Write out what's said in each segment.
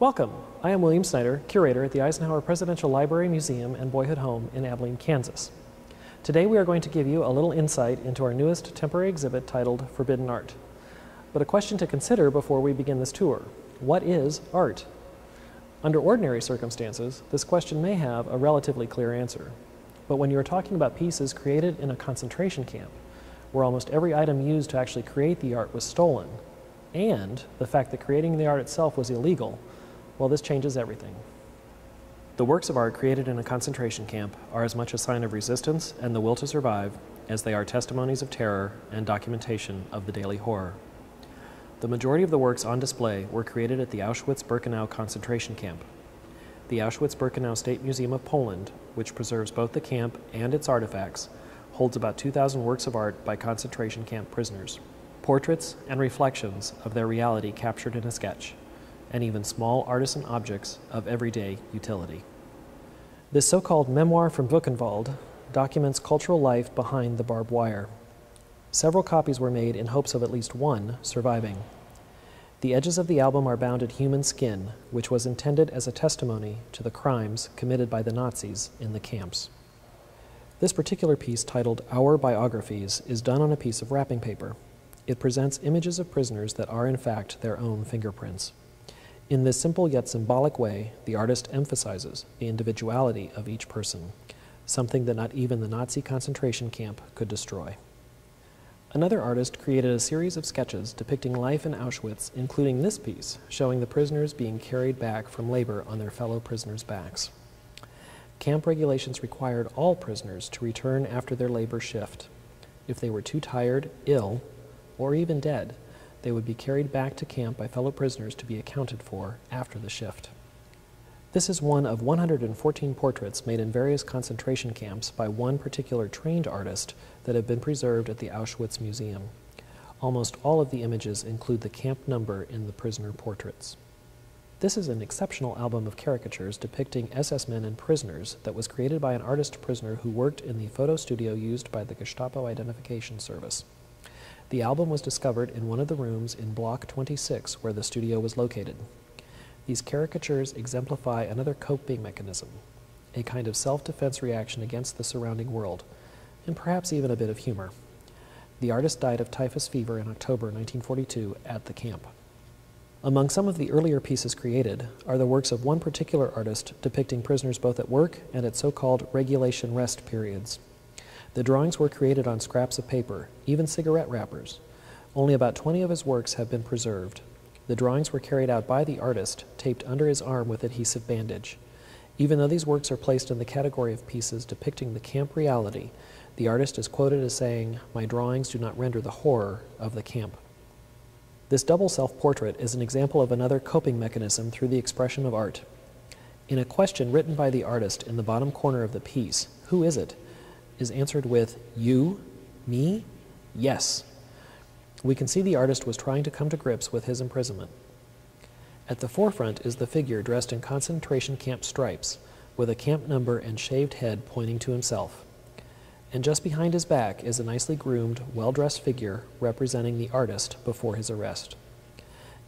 Welcome. I am William Snyder, curator at the Eisenhower Presidential Library, Museum, and Boyhood Home in Abilene, Kansas. Today we are going to give you a little insight into our newest temporary exhibit titled Forbidden Art. But a question to consider before we begin this tour: what is art? Under ordinary circumstances, this question may have a relatively clear answer. But when you are talking about pieces created in a concentration camp, where almost every item used to actually create the art was stolen, and the fact that creating the art itself was illegal, well, this changes everything. The works of art created in a concentration camp are as much a sign of resistance and the will to survive as they are testimonies of terror and documentation of the daily horror. The majority of the works on display were created at the Auschwitz-Birkenau concentration camp. The Auschwitz-Birkenau State Museum of Poland, which preserves both the camp and its artifacts, holds about 2,000 works of art by concentration camp prisoners, portraits and reflections of their reality captured in a sketch, and even small artisan objects of everyday utility. This so-called memoir from Buchenwald documents cultural life behind the barbed wire. Several copies were made in hopes of at least one surviving. The edges of the album are bound in human skin, which was intended as a testimony to the crimes committed by the Nazis in the camps. This particular piece, titled Our Biographies, is done on a piece of wrapping paper. It presents images of prisoners that are in fact their own fingerprints. In this simple yet symbolic way, the artist emphasizes the individuality of each person, something that not even the Nazi concentration camp could destroy. Another artist created a series of sketches depicting life in Auschwitz, including this piece, showing the prisoners being carried back from labor on their fellow prisoners' backs. Camp regulations required all prisoners to return after their labor shift. If they were too tired, ill, or even dead, they would be carried back to camp by fellow prisoners to be accounted for after the shift. This is one of 114 portraits made in various concentration camps by one particular trained artist that have been preserved at the Auschwitz Museum. Almost all of the images include the camp number in the prisoner portraits. This is an exceptional album of caricatures depicting SS men and prisoners that was created by an artist-prisoner who worked in the photo studio used by the Gestapo Identification Service. The album was discovered in one of the rooms in Block 26 where the studio was located. These caricatures exemplify another coping mechanism, a kind of self-defense reaction against the surrounding world, and perhaps even a bit of humor. The artist died of typhus fever in October 1942 at the camp. Among some of the earlier pieces created are the works of one particular artist depicting prisoners both at work and at so-called regulation rest periods. The drawings were created on scraps of paper, even cigarette wrappers. Only about 20 of his works have been preserved. The drawings were carried out by the artist, taped under his arm with adhesive bandage. Even though these works are placed in the category of pieces depicting the camp reality, the artist is quoted as saying, "My drawings do not render the horror of the camp." This double self-portrait is an example of another coping mechanism through the expression of art. In a question written by the artist in the bottom corner of the piece, "Who is it?" is answered with, "You? Me? Yes." We can see the artist was trying to come to grips with his imprisonment. At the forefront is the figure dressed in concentration camp stripes, with a camp number and shaved head pointing to himself. And just behind his back is a nicely groomed, well-dressed figure representing the artist before his arrest.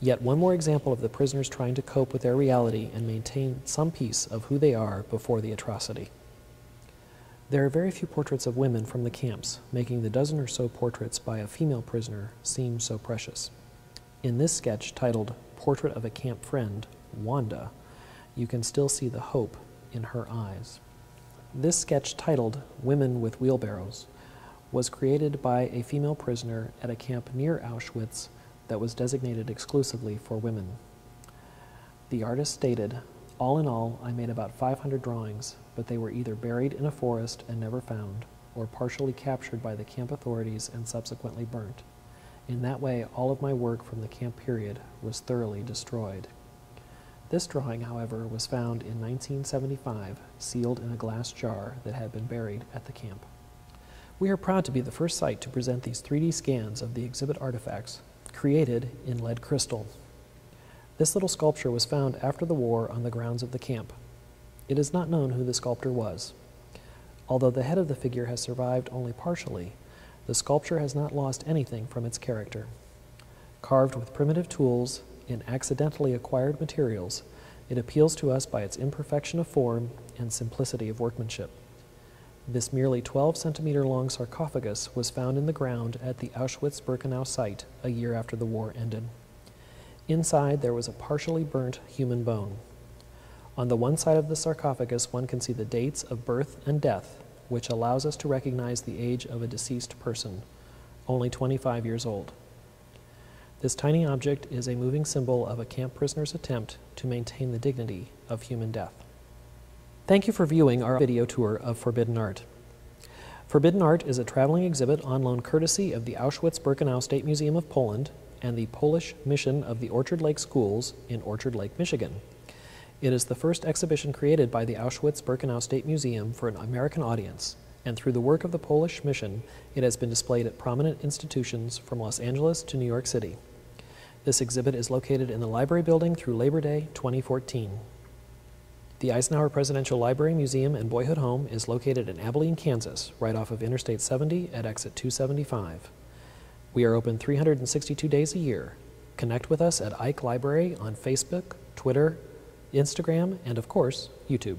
Yet one more example of the prisoners trying to cope with their reality and maintain some piece of who they are before the atrocity. There are very few portraits of women from the camps, making the dozen or so portraits by a female prisoner seem so precious. In this sketch, titled Portrait of a Camp Friend, Wanda, you can still see the hope in her eyes. This sketch, titled Women with Wheelbarrows, was created by a female prisoner at a camp near Auschwitz that was designated exclusively for women. The artist stated, "All in all, I made about 500 drawings, but they were either buried in a forest and never found, or partially captured by the camp authorities and subsequently burnt. In that way, all of my work from the camp period was thoroughly destroyed." This drawing, however, was found in 1975, sealed in a glass jar that had been buried at the camp. We are proud to be the first site to present these 3D scans of the exhibit artifacts, created in lead crystal. This little sculpture was found after the war on the grounds of the camp. It is not known who the sculptor was. Although the head of the figure has survived only partially, the sculpture has not lost anything from its character. Carved with primitive tools in accidentally acquired materials, it appeals to us by its imperfection of form and simplicity of workmanship. This merely 12-centimeter long sarcophagus was found in the ground at the Auschwitz-Birkenau site a year after the war ended. Inside there was a partially burnt human bone. On the one side of the sarcophagus one can see the dates of birth and death, which allows us to recognize the age of a deceased person, only 25 years old. This tiny object is a moving symbol of a camp prisoner's attempt to maintain the dignity of human death. Thank you for viewing our video tour of Forbidden Art. Forbidden Art is a traveling exhibit on loan courtesy of the Auschwitz-Birkenau State Museum of Poland and the Polish mission of the Orchard Lake Schools in Orchard Lake, Michigan. It is the first exhibition created by the Auschwitz-Birkenau State Museum for an American audience, and through the work of the Polish mission, it has been displayed at prominent institutions from Los Angeles to New York City. This exhibit is located in the library building through Labor Day 2014. The Eisenhower Presidential Library Museum and Boyhood Home is located in Abilene, Kansas, right off of Interstate 70 at exit 275. We are open 362 days a year. Connect with us at Ike Library on Facebook, Twitter, Instagram, and of course, YouTube.